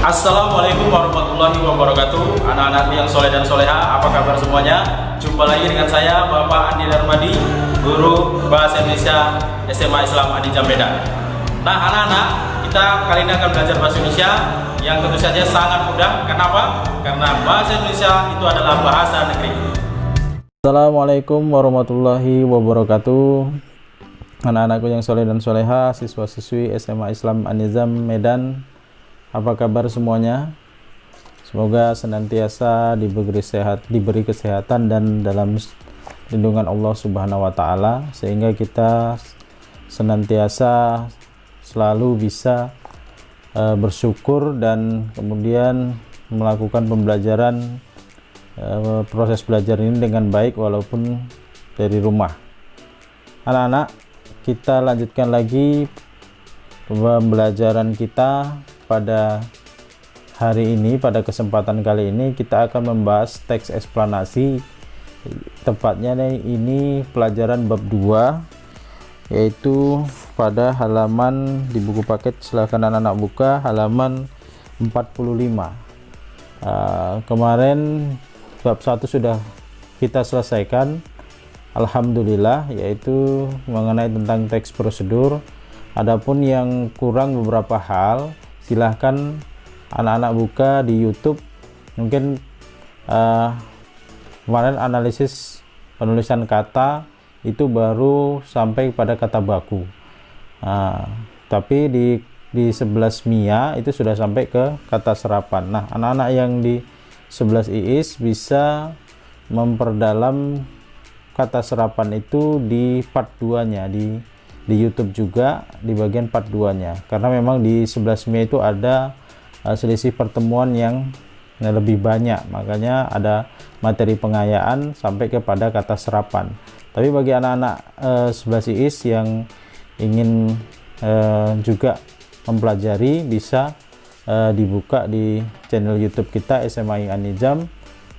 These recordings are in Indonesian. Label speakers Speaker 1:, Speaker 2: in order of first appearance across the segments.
Speaker 1: Assalamualaikum warahmatullahi wabarakatuh. Anak-anak yang soleh dan soleha, apa kabar semuanya? Jumpa lagi dengan saya Bapak Andi Darmadi, guru Bahasa Indonesia SMA Islam Anijam Medan. Nah anak-anak, kita kali ini akan belajar Bahasa Indonesia yang tentu saja sangat mudah. Kenapa? Karena Bahasa Indonesia itu adalah bahasa negeri.
Speaker 2: Assalamualaikum warahmatullahi wabarakatuh. Anak-anakku yang soleh dan soleha, siswa-siswi SMA Islam Anizam Medan, apa kabar semuanya? Semoga senantiasa diberi kesehatan dan dalam lindungan Allah Subhanahu wa taala, sehingga kita senantiasa selalu bisa bersyukur dan kemudian melakukan pembelajaran, proses belajar ini dengan baik walaupun dari rumah. Anak-anak, kita lanjutkan lagi pembelajaran kita. Pada hari ini, pada kesempatan kali ini kita akan membahas teks eksplanasi, tepatnya ini pelajaran bab 2, yaitu pada halaman di buku paket, silahkan anak-anak buka halaman 45. Kemarin bab 1 sudah kita selesaikan, alhamdulillah, yaitu mengenai tentang teks prosedur. Adapun yang kurang beberapa hal, silahkan anak-anak buka di YouTube. Mungkin kemarin analisis penulisan kata itu baru sampai pada kata baku, tapi di 11 Mia itu sudah sampai ke kata serapan. Nah anak-anak yang di 11 IIS bisa memperdalam kata serapan itu di part 2 nya di YouTube juga, di bagian part 2 nya, karena memang di 11 Mei itu ada selisih pertemuan yang lebih banyak, makanya ada materi pengayaan sampai kepada kata serapan. Tapi bagi anak-anak 11 IIS yang ingin juga mempelajari, bisa dibuka di channel YouTube kita SMA Anijam,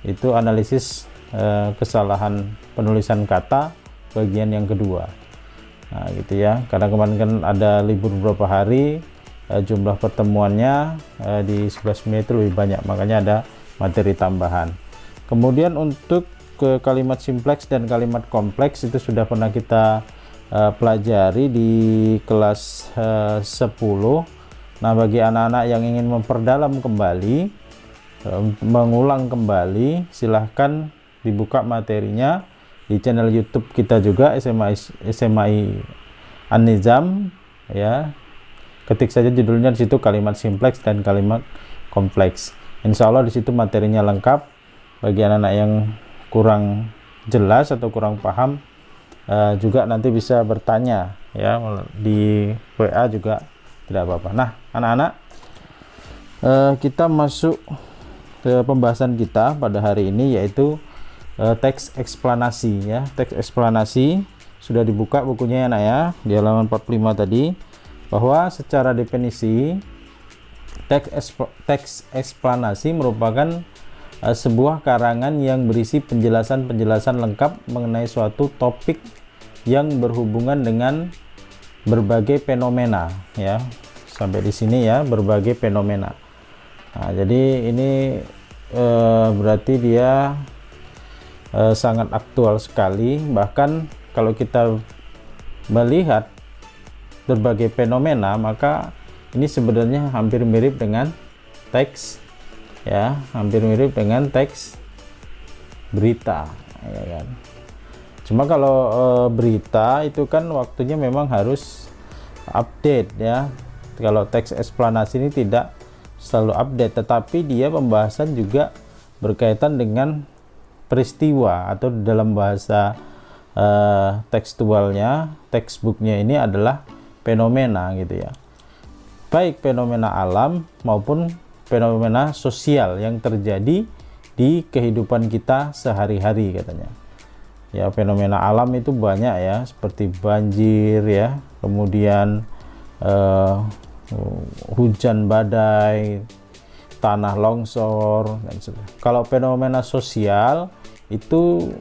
Speaker 2: itu analisis kesalahan penulisan kata bagian yang kedua. Nah gitu ya, karena kemarin kan ada libur beberapa hari, jumlah pertemuannya di 11 Mei itu lebih banyak, makanya ada materi tambahan. Kemudian untuk ke kalimat simpleks dan kalimat kompleks itu sudah pernah kita pelajari di kelas 10. Nah bagi anak-anak yang ingin memperdalam kembali, mengulang kembali, silahkan dibuka materinya di channel YouTube kita juga, SMA An-Nizam ya. Ketik saja judulnya di situ, kalimat simpleks dan kalimat kompleks. Insya Allah di situ materinya lengkap. Bagi anak-anak yang kurang jelas atau kurang paham, juga nanti bisa bertanya ya di WA juga, tidak apa-apa. Nah anak-anak, kita masuk ke pembahasan kita pada hari ini, yaitu teks eksplanasi ya. Teks eksplanasi sudah dibuka bukunya ya nak ya, di halaman 45 tadi, bahwa secara definisi teks eksplanasi merupakan sebuah karangan yang berisi penjelasan-penjelasan lengkap mengenai suatu topik yang berhubungan dengan berbagai fenomena ya. Sampai di sini ya, berbagai fenomena. Nah, jadi ini berarti dia sangat aktual sekali. Bahkan kalau kita melihat berbagai fenomena, maka ini sebenarnya hampir mirip dengan teks ya, hampir mirip dengan teks berita ya kan. Cuma kalau berita itu kan waktunya memang harus update ya. Kalau teks eksplanasi ini tidak selalu update, tetapi dia pembahasan juga berkaitan dengan peristiwa, atau dalam bahasa tekstualnya, textbooknya ini adalah fenomena gitu ya, baik fenomena alam maupun fenomena sosial yang terjadi di kehidupan kita sehari-hari katanya ya. Fenomena alam itu banyak ya, seperti banjir ya, kemudian hujan badai, tanah longsor dan sebagainya. Kalau fenomena sosial itu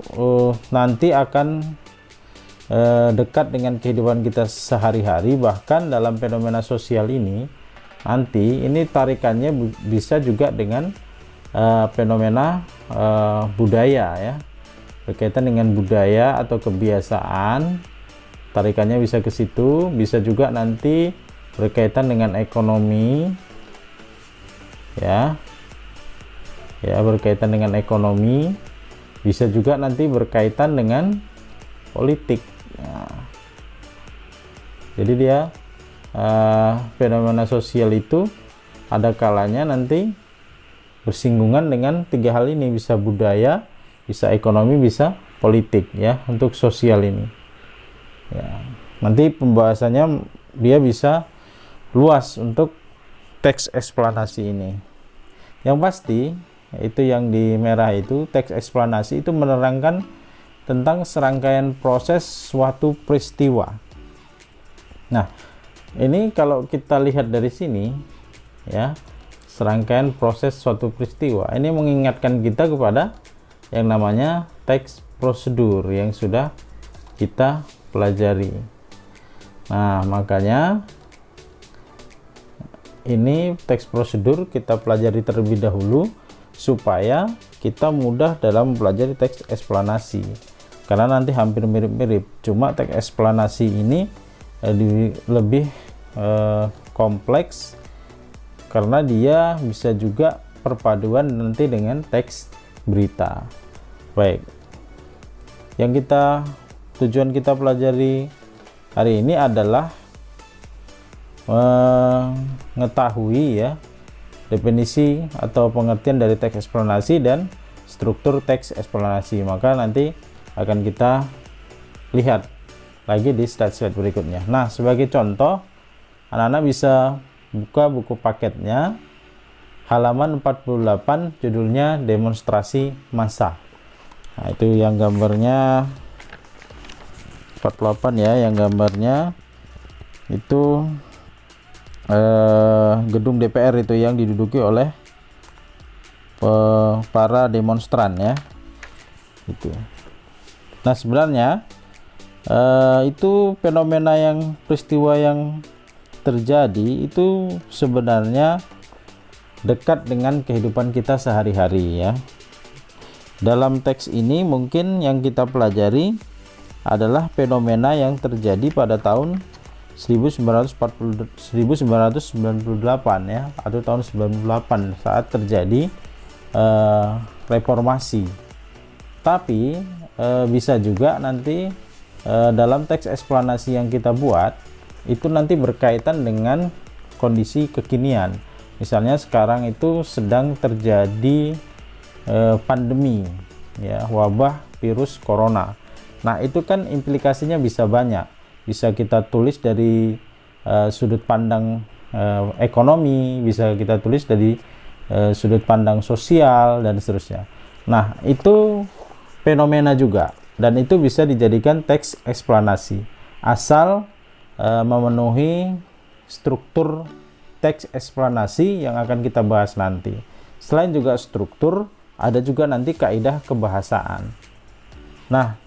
Speaker 2: nanti akan dekat dengan kehidupan kita sehari-hari. Bahkan dalam fenomena sosial ini nanti ini tarikannya bisa juga dengan fenomena budaya ya, berkaitan dengan budaya atau kebiasaan, tarikannya bisa ke situ. Bisa juga nanti berkaitan dengan ekonomi ya, berkaitan dengan ekonomi, bisa juga nanti berkaitan dengan politik ya. Jadi dia fenomena sosial itu ada kalanya nanti bersinggungan dengan tiga hal ini, bisa budaya, bisa ekonomi, bisa politik ya, untuk sosial ini ya. Nanti pembahasannya dia bisa luas untuk teks eksplanasi ini. Yang pasti itu yang di merah itu, teks eksplanasi itu menerangkan tentang serangkaian proses suatu peristiwa. Nah, ini kalau kita lihat dari sini ya, serangkaian proses suatu peristiwa ini mengingatkan kita kepada yang namanya teks prosedur yang sudah kita pelajari. Nah, makanya ini teks prosedur kita pelajari terlebih dahulu supaya kita mudah dalam mempelajari teks eksplanasi, karena nanti hampir mirip-mirip, cuma teks eksplanasi ini lebih kompleks karena dia bisa juga perpaduan nanti dengan teks berita. Baik, yang tujuan kita pelajari hari ini adalah mengetahui ya definisi atau pengertian dari teks eksplanasi dan struktur teks eksplanasi. Maka nanti akan kita lihat lagi di slide-slide berikutnya. Nah, sebagai contoh, anak-anak bisa buka buku paketnya halaman 48, judulnya demonstrasi massa. Nah, itu yang gambarnya 48 ya, yang gambarnya itu gedung DPR itu yang diduduki oleh para demonstran ya itu. Nah, sebenarnya itu fenomena yang peristiwa yang terjadi itu sebenarnya dekat dengan kehidupan kita sehari-hari ya. Dalam teks ini mungkin yang kita pelajari adalah fenomena yang terjadi pada tahun 1998 ya, atau tahun 98 saat terjadi reformasi. Tapi bisa juga nanti dalam teks eksplanasi yang kita buat itu nanti berkaitan dengan kondisi kekinian. Misalnya sekarang itu sedang terjadi pandemi ya, wabah virus corona. Nah, itu kan implikasinya bisa banyak, bisa kita tulis dari sudut pandang ekonomi, bisa kita tulis dari sudut pandang sosial dan seterusnya. Nah, itu fenomena juga, dan itu bisa dijadikan teks eksplanasi asal memenuhi struktur teks eksplanasi yang akan kita bahas nanti. Selain juga struktur, ada juga nanti kaidah kebahasaan. Nah,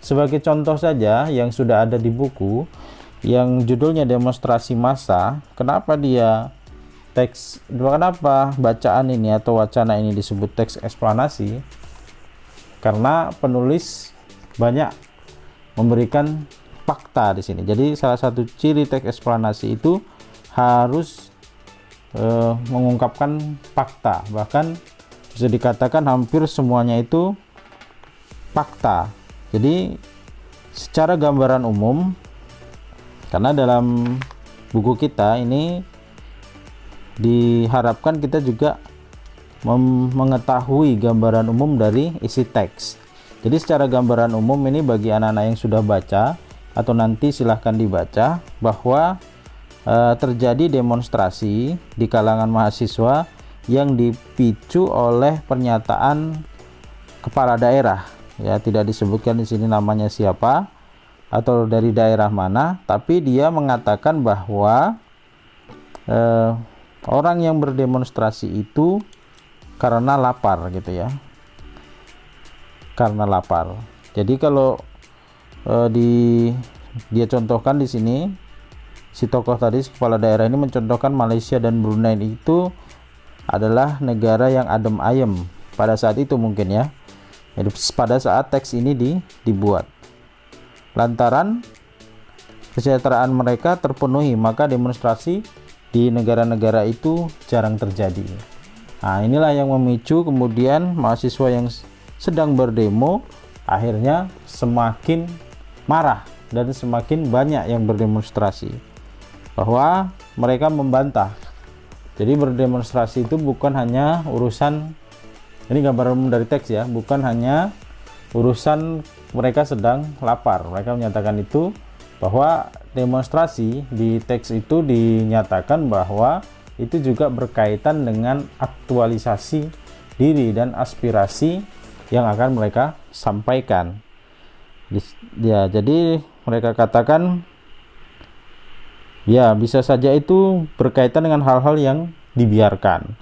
Speaker 2: sebagai contoh saja yang sudah ada di buku yang judulnya demonstrasi massa, kenapa bacaan ini atau wacana ini disebut teks eksplanasi? Karena penulis banyak memberikan fakta di sini. Jadi salah satu ciri teks eksplanasi itu harus mengungkapkan fakta, bahkan bisa dikatakan hampir semuanya itu fakta. Jadi secara gambaran umum, karena dalam buku kita ini diharapkan kita juga mengetahui gambaran umum dari isi teks. Jadi secara gambaran umum ini bagi anak-anak yang sudah baca atau nanti silahkan dibaca bahwa terjadi demonstrasi di kalangan mahasiswa yang dipicu oleh pernyataan kepala daerah. Ya, tidak disebutkan di sini namanya siapa atau dari daerah mana, tapi dia mengatakan bahwa orang yang berdemonstrasi itu karena lapar gitu ya, karena lapar. Jadi kalau dia contohkan di sini si tokoh tadi, kepala daerah ini mencontohkan Malaysia dan Brunei itu adalah negara yang adem ayem pada saat itu mungkin ya. Jadi pada saat teks ini dibuat. Lantaran kesejahteraan mereka terpenuhi, maka demonstrasi di negara-negara itu jarang terjadi. Nah, inilah yang memicu kemudian mahasiswa yang sedang berdemo akhirnya semakin marah dan semakin banyak yang berdemonstrasi, bahwa mereka membantah. Jadi berdemonstrasi itu bukan hanya urusan, ini gambaran umum dari teks ya, bukan hanya urusan mereka sedang lapar. Mereka menyatakan itu, bahwa demonstrasi di teks itu dinyatakan bahwa itu juga berkaitan dengan aktualisasi diri dan aspirasi yang akan mereka sampaikan. Ya, jadi mereka katakan ya bisa saja itu berkaitan dengan hal-hal yang dibiarkan,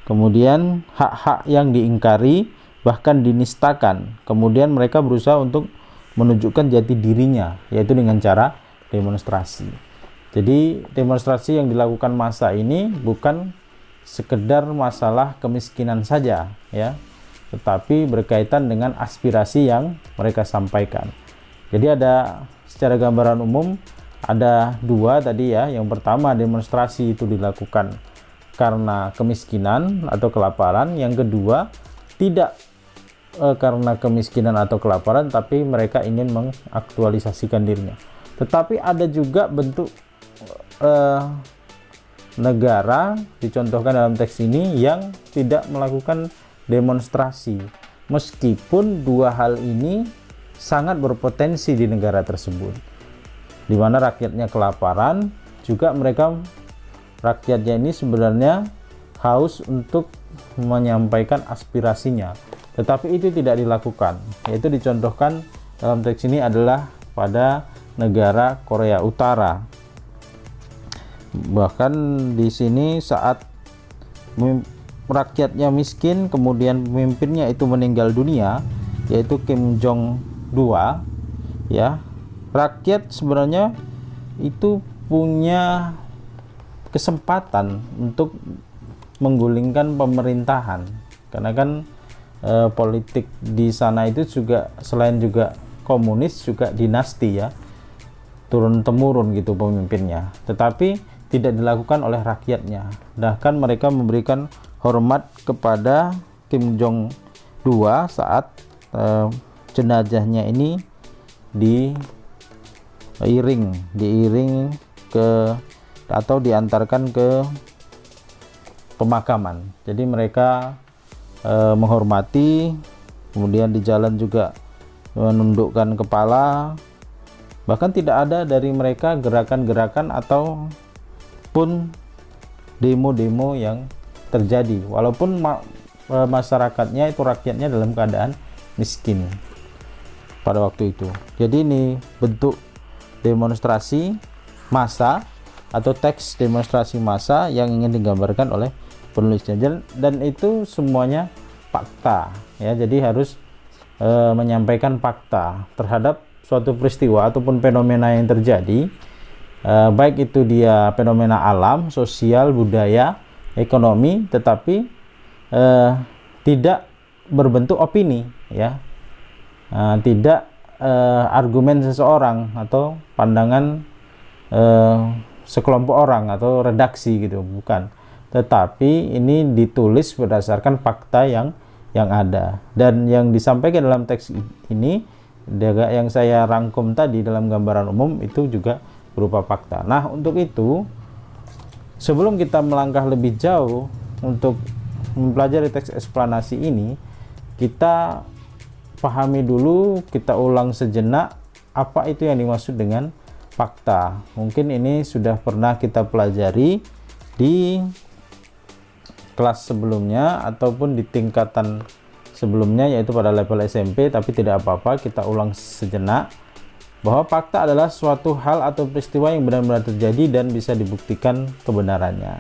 Speaker 2: kemudian hak-hak yang diingkari bahkan dinistakan. Kemudian mereka berusaha untuk menunjukkan jati dirinya, yaitu dengan cara demonstrasi. Jadi demonstrasi yang dilakukan massa ini bukan sekedar masalah kemiskinan saja ya, tetapi berkaitan dengan aspirasi yang mereka sampaikan. Jadi ada secara gambaran umum ada dua tadi ya. Yang pertama, demonstrasi itu dilakukan karena kemiskinan atau kelaparan. Yang kedua, tidak karena kemiskinan atau kelaparan, tapi mereka ingin mengaktualisasikan dirinya. Tetapi ada juga bentuk negara dicontohkan dalam teks ini yang tidak melakukan demonstrasi, meskipun dua hal ini sangat berpotensi di negara tersebut, di mana rakyatnya kelaparan, juga mereka rakyatnya ini sebenarnya haus untuk menyampaikan aspirasinya, tetapi itu tidak dilakukan. Yaitu dicontohkan dalam teks ini adalah pada negara Korea Utara. Bahkan di sini saat rakyatnya miskin, kemudian pemimpinnya itu meninggal dunia, yaitu Kim Jong II ya, rakyat sebenarnya itu punya kesempatan untuk menggulingkan pemerintahan, karena kan politik di sana itu juga selain juga komunis juga dinasti ya, turun temurun gitu pemimpinnya, tetapi tidak dilakukan oleh rakyatnya. Bahkan mereka memberikan hormat kepada Kim Jong II saat jenazahnya ini diiring ke atau diantarkan ke pemakaman. Jadi mereka menghormati, kemudian di jalan juga menundukkan kepala. Bahkan tidak ada dari mereka gerakan-gerakan ataupun demo-demo yang terjadi, walaupun masyarakatnya itu rakyatnya dalam keadaan miskin pada waktu itu. Jadi ini bentuk demonstrasi massa atau teks demonstrasi massa yang ingin digambarkan oleh penulisnya, dan itu semuanya fakta ya. Jadi harus menyampaikan fakta terhadap suatu peristiwa ataupun fenomena yang terjadi, baik itu dia fenomena alam, sosial, budaya, ekonomi, tetapi tidak berbentuk opini ya, tidak argumen seseorang atau pandangan sekelompok orang atau redaksi gitu, bukan, tetapi ini ditulis berdasarkan fakta yang ada, dan yang disampaikan dalam teks ini yang saya rangkum tadi dalam gambaran umum itu juga berupa fakta. Nah, untuk itu sebelum kita melangkah lebih jauh untuk mempelajari teks eksplanasi ini, kita pahami dulu, kita ulang sejenak apa itu yang dimaksud dengan fakta. Mungkin ini sudah pernah kita pelajari di kelas sebelumnya ataupun di tingkatan sebelumnya, yaitu pada level SMP, tapi tidak apa-apa, kita ulang sejenak bahwa fakta adalah suatu hal atau peristiwa yang benar-benar terjadi dan bisa dibuktikan kebenarannya.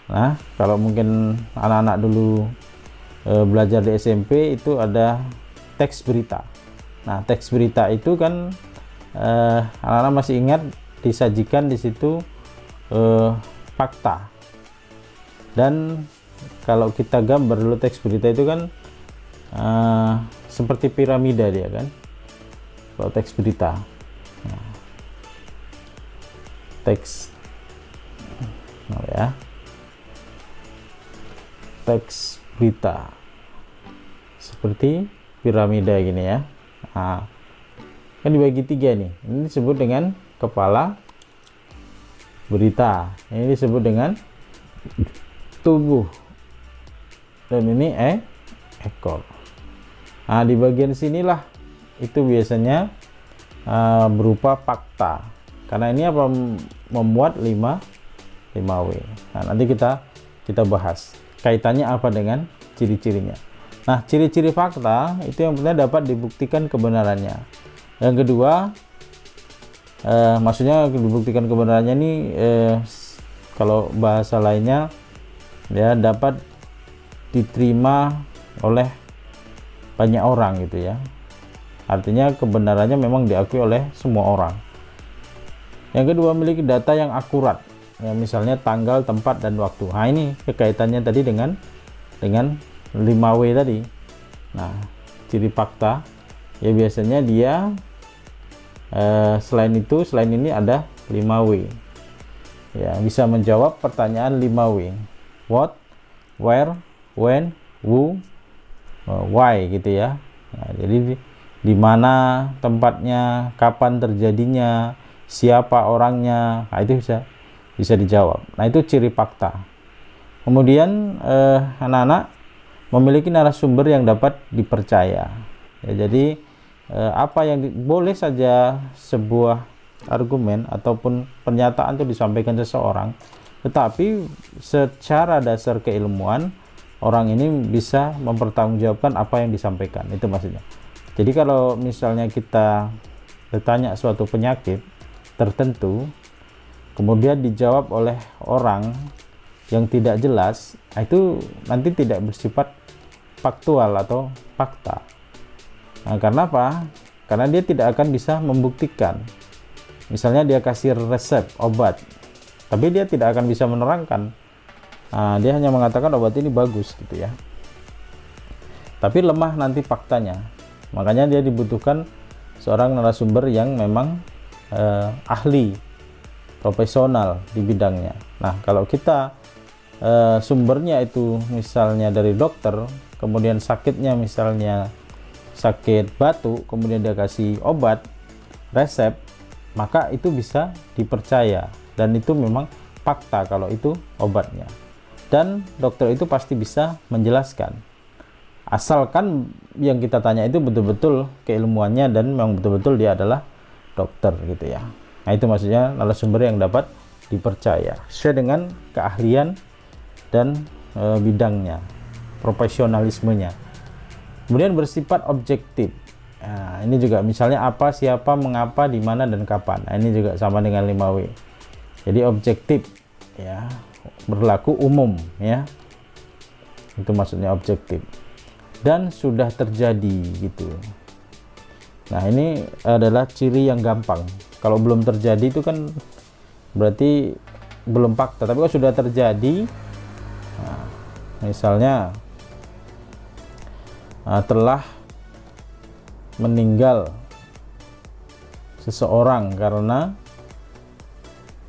Speaker 2: Nah, kalau mungkin anak-anak dulu belajar di SMP itu ada teks berita. Nah, teks berita itu kan anak-anak masih ingat disajikan di situ fakta. Dan kalau kita gambar dulu teks berita itu kan seperti piramida dia kan, kalau teks berita. Nah, teks ya, teks berita seperti piramida gini ya. Nah, kan dibagi 3 nih. Ini disebut dengan kepala berita, ini disebut dengan tubuh, dan ini ekor. Nah, di bagian sinilah itu biasanya berupa fakta, karena ini apa, memuat 5W. Nah, nanti kita bahas kaitannya apa dengan ciri-cirinya. Nah, ciri-ciri fakta itu yang pertama dapat dibuktikan kebenarannya. Yang kedua, maksudnya dibuktikan kebenarannya ini kalau bahasa lainnya ya, dapat diterima oleh banyak orang gitu ya. Artinya kebenarannya memang diakui oleh semua orang. Yang kedua, memiliki data yang akurat ya, misalnya tanggal, tempat, dan waktu. Nah, ini kaitannya tadi dengan 5W tadi. Nah, ciri fakta ya biasanya dia selain ini ada 5W ya, bisa menjawab pertanyaan 5W: what, where, when, who, why gitu ya. Nah, jadi di mana tempatnya, kapan terjadinya, siapa orangnya. Nah, itu bisa dijawab. Nah, itu ciri fakta. Kemudian anak-anak memiliki narasumber yang dapat dipercaya ya, jadi apa yang boleh saja sebuah argumen ataupun pernyataan itu disampaikan seseorang, tetapi secara dasar keilmuan orang ini bisa mempertanggungjawabkan apa yang disampaikan, itu maksudnya. Jadi kalau misalnya kita bertanya suatu penyakit tertentu kemudian dijawab oleh orang yang tidak jelas, itu nanti tidak bersifat faktual atau fakta. Nah, karena apa? Karena dia tidak akan bisa membuktikan. Misalnya dia kasih resep obat, tapi dia tidak akan bisa menerangkan. Nah, dia hanya mengatakan obat ini bagus gitu ya, tapi lemah nanti faktanya. Makanya dia dibutuhkan seorang narasumber yang memang ahli, profesional di bidangnya. Nah, kalau kita sumbernya itu misalnya dari dokter, kemudian sakitnya misalnya sakit batuk, kemudian dia kasih obat, resep, maka itu bisa dipercaya dan itu memang fakta kalau itu obatnya. Dan dokter itu pasti bisa menjelaskan, asalkan yang kita tanya itu betul-betul keilmuannya dan memang betul-betul dia adalah dokter gitu ya. Nah, itu maksudnya narasumber yang dapat dipercaya sesuai dengan keahlian dan bidangnya, profesionalismenya. Kemudian bersifat objektif. Nah, ini juga misalnya apa, siapa, mengapa, di mana, dan kapan. Nah, ini juga sama dengan 5W. Jadi objektif ya, berlaku umum ya. Itu maksudnya objektif. Dan sudah terjadi gitu. Nah, ini adalah ciri yang gampang. Kalau belum terjadi itu kan berarti belum fakta. Tapi kalau sudah terjadi, nah, misalnya telah meninggal seseorang karena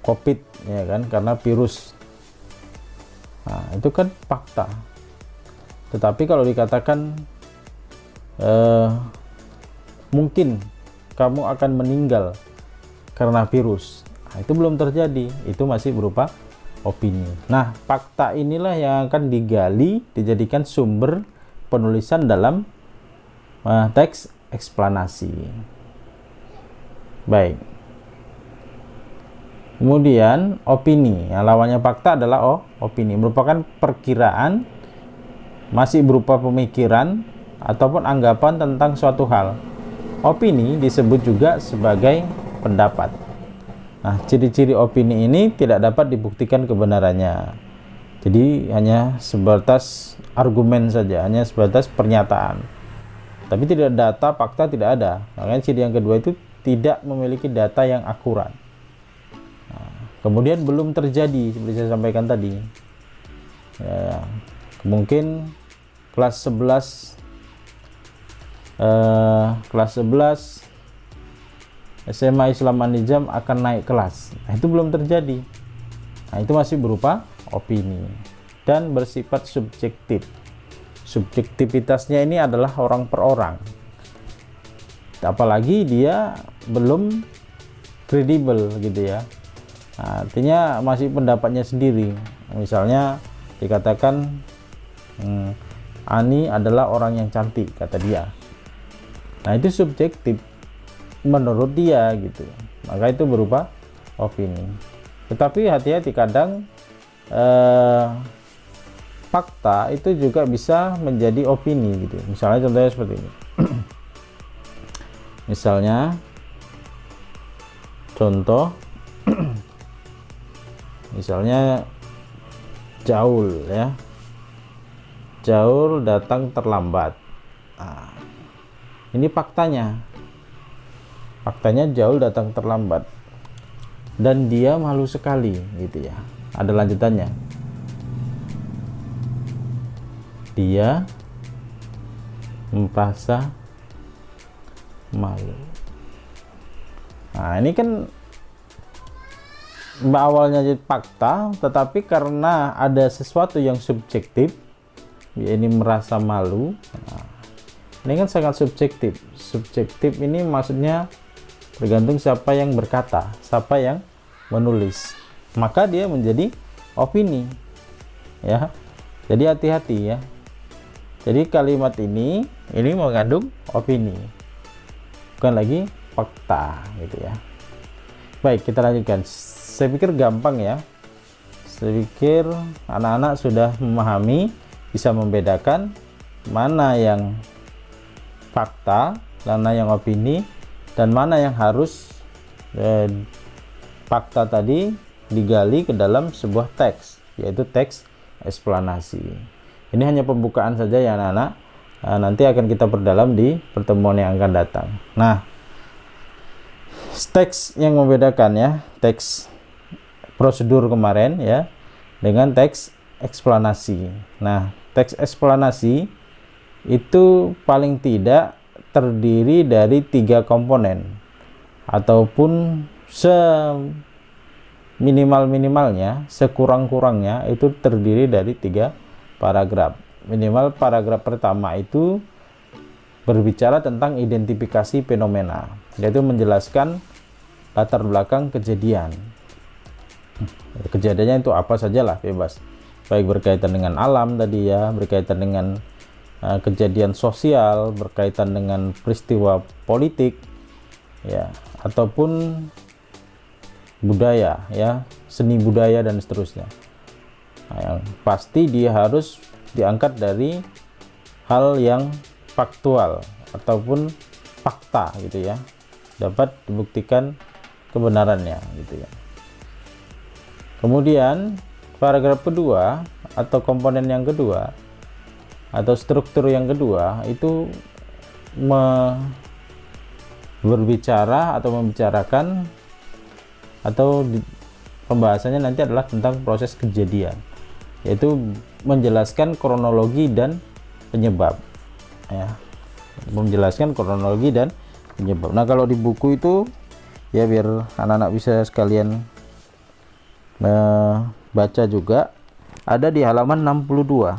Speaker 2: COVID ya kan, karena virus. Nah, itu kan fakta. Tetapi kalau dikatakan mungkin kamu akan meninggal karena virus, nah, itu belum terjadi, itu masih berupa opini. Nah, fakta inilah yang akan digali, dijadikan sumber penulisan dalam teks eksplanasi. Baik. Kemudian opini, yang lawannya fakta adalah opini, merupakan perkiraan, masih berupa pemikiran ataupun anggapan tentang suatu hal. Opini disebut juga sebagai pendapat. Nah, ciri-ciri opini ini tidak dapat dibuktikan kebenarannya. Jadi hanya sebatas argumen saja, hanya sebatas pernyataan. Tapi tidak data, fakta tidak ada. Makanya ciri yang kedua itu tidak memiliki data yang akurat. kemudian belum terjadi seperti saya sampaikan tadi ya, mungkin kelas 11 SMA Islam An-Nizam akan naik kelas. Nah, itu belum terjadi. Nah, itu masih berupa opini dan bersifat subjektif. Subjektivitasnya ini adalah orang per orang, apalagi dia belum kredibel gitu ya. Nah, artinya masih pendapatnya sendiri. Misalnya dikatakan Ani adalah orang yang cantik, kata dia. Nah, itu subjektif menurut dia gitu, maka itu berupa opini. Tetapi hati-hati, kadang fakta itu juga bisa menjadi opini gitu. Misalnya contohnya seperti ini. Misalnya contoh misalnya Jaul ya, Jaul datang terlambat. Nah, ini faktanya Jaul datang terlambat dan dia malu sekali gitu ya. Ada lanjutannya, dia merasa malu. Nah, ini kan awalnya jadi fakta, tetapi karena ada sesuatu yang subjektif, ini merasa malu. Nah, ini kan sangat subjektif. Subjektif ini maksudnya tergantung siapa yang berkata, siapa yang menulis, maka dia menjadi opini ya. Jadi hati-hati ya. Jadi kalimat ini mengandung opini, bukan lagi fakta gitu ya. Baik, kita lanjutkan. Saya pikir gampang ya. Saya pikir anak-anak sudah memahami, bisa membedakan mana yang fakta, mana yang opini, dan mana yang harus fakta tadi digali ke dalam sebuah teks, yaitu teks eksplanasi. Ini hanya pembukaan saja ya anak-anak. Nanti akan kita perdalam di pertemuan yang akan datang. Nah, teks yang membedakan ya, teks prosedur kemarin ya dengan teks eksplanasi. Nah, teks eksplanasi itu paling tidak terdiri dari 3 komponen, ataupun seminimal-minimalnya, sekurang-kurangnya itu terdiri dari 3 paragraf. Minimal paragraf pertama itu berbicara tentang identifikasi fenomena, yaitu menjelaskan latar belakang kejadian. Kejadiannya itu apa sajalah, bebas, baik berkaitan dengan alam tadi ya, berkaitan dengan kejadian sosial, berkaitan dengan peristiwa politik ya, ataupun budaya ya, seni budaya dan seterusnya. Nah, yang pasti dia harus diangkat dari hal yang faktual ataupun fakta gitu ya, dapat dibuktikan kebenarannya gitu ya. Kemudian paragraf kedua atau komponen yang kedua atau struktur yang kedua itu berbicara atau membicarakan atau pembahasannya nanti adalah tentang proses kejadian, yaitu menjelaskan kronologi dan penyebab ya, menjelaskan kronologi dan penyebab. Nah, kalau di buku itu ya, biar anak-anak bisa sekalian baca juga, ada di halaman 62,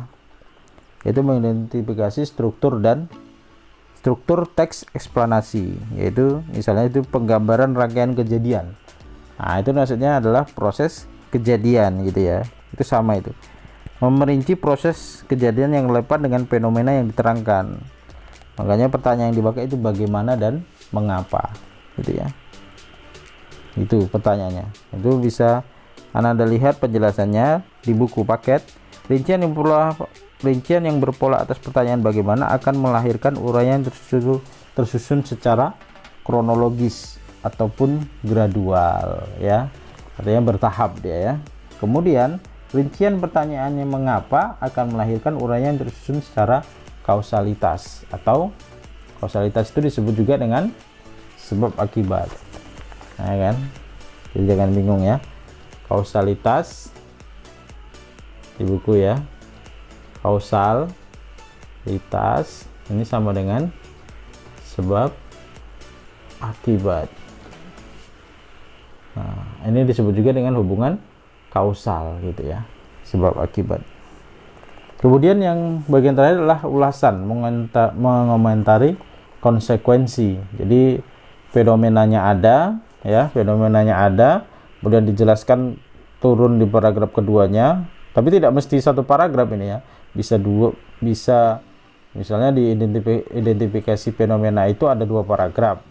Speaker 2: yaitu mengidentifikasi struktur teks eksplanasi, yaitu misalnya itu penggambaran rangkaian kejadian. Nah, itu maksudnya adalah proses kejadian gitu ya, itu sama, itu memerinci proses kejadian yang relevan dengan fenomena yang diterangkan. Makanya pertanyaan yang dipakai itu bagaimana dan mengapa gitu ya, itu pertanyaannya. Itu bisa Anda lihat penjelasannya di buku paket. Rincian yang berpola atas pertanyaan bagaimana akan melahirkan uraian tersusun secara kronologis ataupun gradual ya, artinya bertahap dia ya. Kemudian rincian pertanyaannya mengapa akan melahirkan uraian tersusun secara kausalitas, atau kausalitas itu disebut juga dengan sebab akibat. Nah kan, jadi jangan bingung ya. kausalitas di buku ya, kausalitas ini sama dengan sebab akibat. Nah, ini disebut juga dengan hubungan kausal gitu ya, sebab akibat. Kemudian yang bagian terakhir adalah ulasan, mengomentari konsekuensi. Jadi fenomenanya ada ya, fenomenanya ada, kemudian dijelaskan turun di paragraf keduanya, tapi tidak mesti satu paragraf ini ya, bisa dua, bisa misalnya di identifikasi fenomena itu ada 2 paragraf,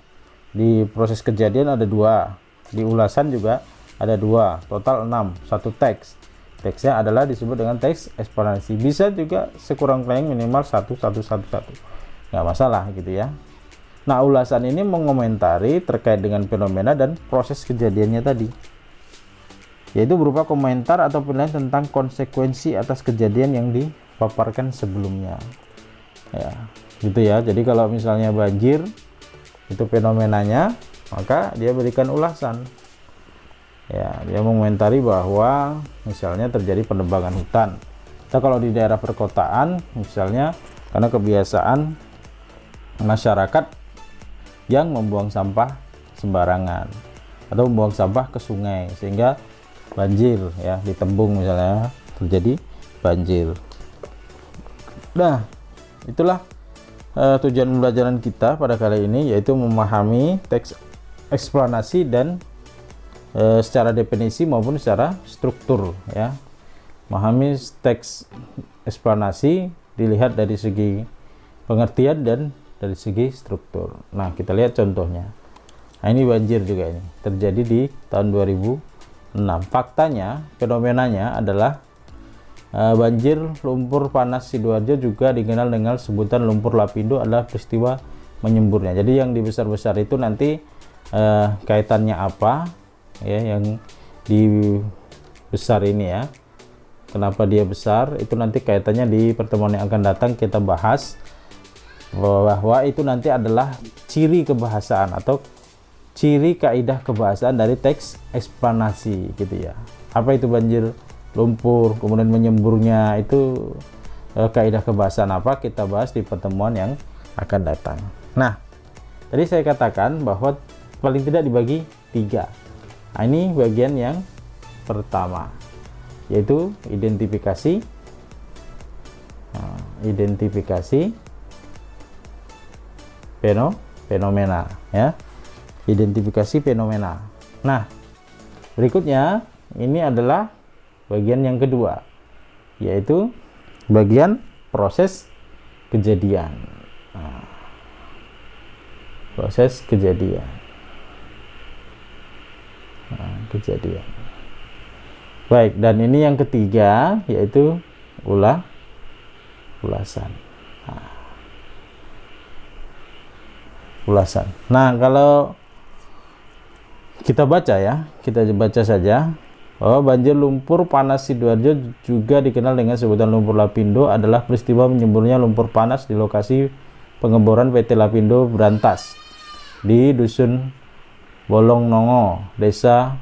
Speaker 2: di proses kejadian ada 2, di ulasan juga ada 2, total 6, satu teks. Teksnya adalah disebut dengan teks eksplanasi. Bisa juga sekurang-kurangnya minimal 1, nggak masalah gitu ya. Nah, ulasan ini mengomentari terkait dengan fenomena dan proses kejadiannya tadi, yaitu berupa komentar atau penilaian tentang konsekuensi atas kejadian yang dipaparkan sebelumnya ya, gitu ya. Jadi kalau misalnya banjir itu fenomenanya, maka dia berikan ulasan ya, dia mengomentari bahwa misalnya terjadi penebangan hutan, atau kalau di daerah perkotaan misalnya karena kebiasaan masyarakat yang membuang sampah sembarangan atau membuang sampah ke sungai sehingga banjir ya, di Tembung misalnya terjadi banjir. Nah, itulah tujuan pembelajaran kita pada kali ini, yaitu memahami teks eksplanasi dan secara definisi maupun secara struktur ya. Memahami teks eksplanasi dilihat dari segi pengertian dan dari segi struktur. Nah, kita lihat contohnya. Nah, ini banjir juga, ini terjadi di tahun 2006. Faktanya, fenomenanya adalah banjir lumpur panas Sidoarjo, juga dikenal dengan sebutan lumpur lapindo, adalah peristiwa menyemburnya. Jadi yang dibesar-besar itu nanti kaitannya apa ya, yang di besar ini ya, kenapa dia besar, itu nanti kaitannya di pertemuan yang akan datang kita bahas, bahwa itu nanti adalah ciri kebahasaan atau ciri kaidah kebahasaan dari teks eksplanasi gitu ya. Apa itu banjir lumpur, kemudian menyemburnya, itu kaidah kebahasaan apa, kita bahas di pertemuan yang akan datang. Nah, tadi saya katakan bahwa paling tidak dibagi 3. Nah, ini bagian yang pertama, yaitu identifikasi, identifikasi fenomena ya, identifikasi fenomena. Nah, berikutnya ini adalah bagian yang kedua, yaitu bagian proses kejadian. Nah, proses kejadian. Nah, kejadian. Baik, dan ini yang ketiga, yaitu ulasan. Nah, ulasan. Nah, kalau kita baca ya, kita baca saja. Banjir lumpur panas Sidoarjo, juga dikenal dengan sebutan lumpur lapindo, adalah peristiwa menyemburnya lumpur panas di lokasi pengeboran PT Lapindo Brantas di Dusun Bolongnongo, Desa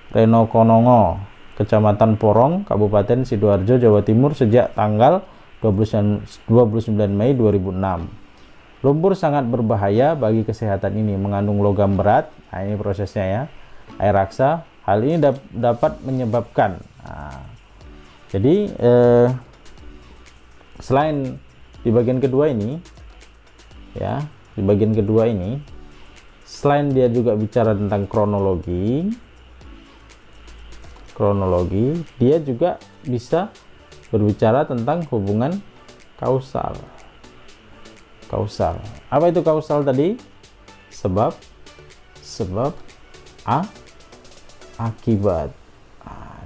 Speaker 2: Renokonongo, Kecamatan Porong, Kabupaten Sidoarjo, Jawa Timur sejak tanggal 29 Mei 2006. Lumpur sangat berbahaya bagi kesehatan ini, mengandung logam berat. Nah, ini prosesnya ya, air raksa. Hal ini dapat menyebabkan, jadi selain di bagian kedua ini ya, di bagian kedua ini selain dia juga bicara tentang kronologi, dia juga bisa berbicara tentang hubungan kausal. Apa itu kausal tadi? Sebab akibat.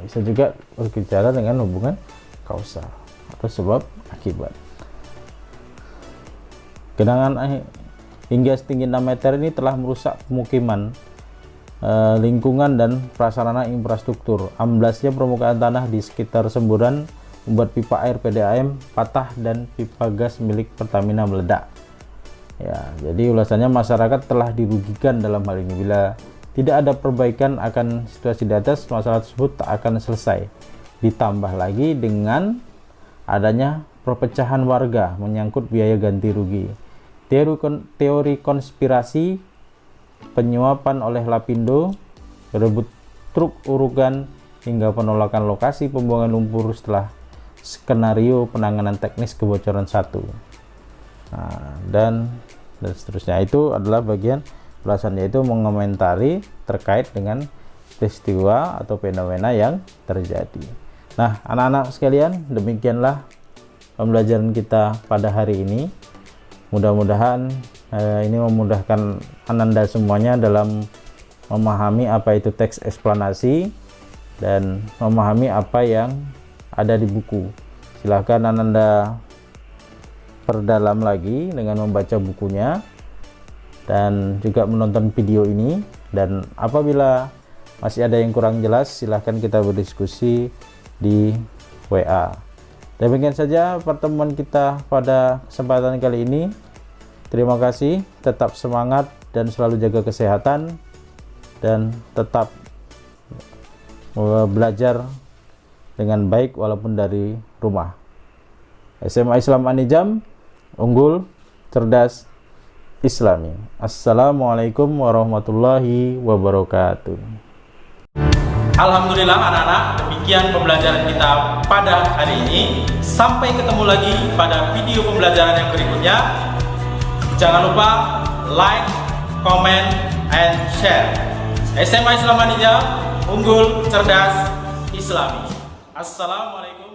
Speaker 2: Bisa juga berbicara dengan hubungan kausal atau sebab akibat. Genangan hingga setinggi 6 meter ini telah merusak pemukiman, lingkungan dan prasarana infrastruktur. Amblasnya permukaan tanah di sekitar semburan membuat pipa air PDAM patah dan pipa gas milik Pertamina meledak. Ya, jadi ulasannya, masyarakat telah dirugikan dalam hal ini bila tidak ada perbaikan akan situasi di atas, masalah tersebut tak akan selesai. Ditambah lagi dengan adanya perpecahan warga menyangkut biaya ganti rugi. Teori konspirasi, penyuapan oleh Lapindo, berebut truk urugan, hingga penolakan lokasi pembuangan lumpur setelah skenario penanganan teknis kebocoran 1. Nah, dan seterusnya itu adalah bagian ulasan, yaitu mengomentari terkait dengan peristiwa atau fenomena yang terjadi. Nah, anak-anak sekalian, demikianlah pembelajaran kita pada hari ini. Mudah-mudahan ini memudahkan Ananda semuanya dalam memahami apa itu teks eksplanasi dan memahami apa yang ada di buku. Silahkan Ananda perdalam lagi dengan membaca bukunya dan juga menonton video ini, dan apabila masih ada yang kurang jelas silahkan kita berdiskusi di WA. Demikian saja pertemuan kita pada kesempatan kali ini. Terima kasih, tetap semangat dan selalu jaga kesehatan, dan tetap belajar dengan baik walaupun dari rumah. SMA Islam Anijam, unggul, cerdas, Islami. Assalamualaikum warahmatullahi wabarakatuh.
Speaker 1: Alhamdulillah anak-anak, demikian pembelajaran kita pada hari ini. Sampai ketemu lagi pada video pembelajaran yang berikutnya. Jangan lupa like, comment, and share. SMA Islam Anijam, unggul, cerdas, Islami. Assalamualaikum.